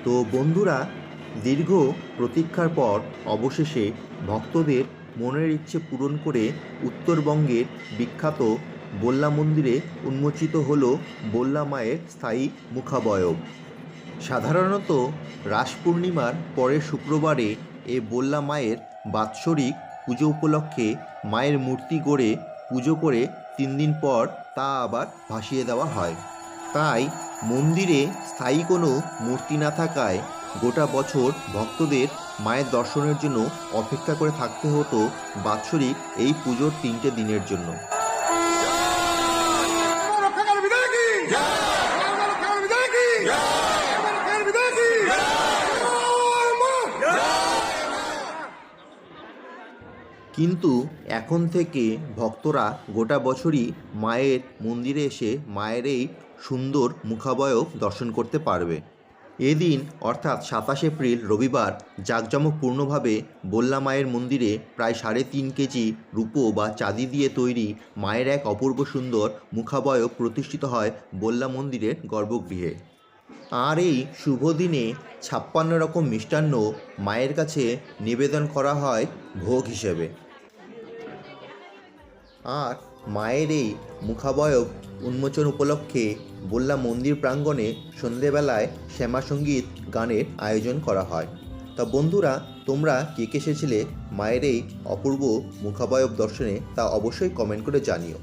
তো বন্ধুরা, দীর্ঘ প্রতীক্ষার পর অবশেষে ভক্তদের মনের ইচ্ছে পূরণ করে উত্তরবঙ্গের বিখ্যাত বল্লা মন্দিরে উন্মোচিত হল বল্লা মায়ের স্থায়ী মুখাবয়ব। সাধারণত রাস পূর্ণিমার পরের শুক্রবারে এ বল্লা মায়ের বাৎসরিক পুজো উপলক্ষে মায়ের মূর্তি গড়ে পুজো করে 3 দিন পর তা আবার ভাসিয়ে দেওয়া হয়। তাই মন্দিরে স্থায়ী কোনো মূর্তি না থাকায় গোটা বছর ভক্তদের মায়ের দর্শনের জন্য অপেক্ষা করে থাকতে হতো বাৎসরিক এই পুজোর 3টে দিনের জন্য। কিন্তু এখন থেকে ভক্তরা গোটা বছরই মায়ের মন্দিরে এসে মায়ের এই সুন্দর মুখাবয়ব দর্শন করতে পারবে। এদিন অর্থাৎ 27 এপ্রিল রবিবার জাঁকজমকপূর্ণভাবে বল্লা মায়ের মন্দিরে প্রায় 3.5 কেজি রূপো বা চাঁদি দিয়ে তৈরি মায়ের এক অপূর্ব সুন্দর মুখাবয়ব প্রতিষ্ঠিত হয় বল্লা মন্দিরের গর্ভগৃহে। আর এই শুভ দিনে 56 রকম মিষ্টান্ন মায়ের কাছে নিবেদন করা হয় ভোগ হিসেবে। আর মায়ের এই মুখাবয়ব উন্মোচন উপলক্ষে বল্লা মন্দির প্রাঙ্গণে সন্ধেবেলায় শ্যামাসঙ্গীত গানের আয়োজন করা হয়। তা বন্ধুরা, তোমরা কে কে এসেছিলে মায়ের এই অপূর্ব মুখাবয়ব দর্শনে তা অবশ্যই কমেন্ট করে জানিও।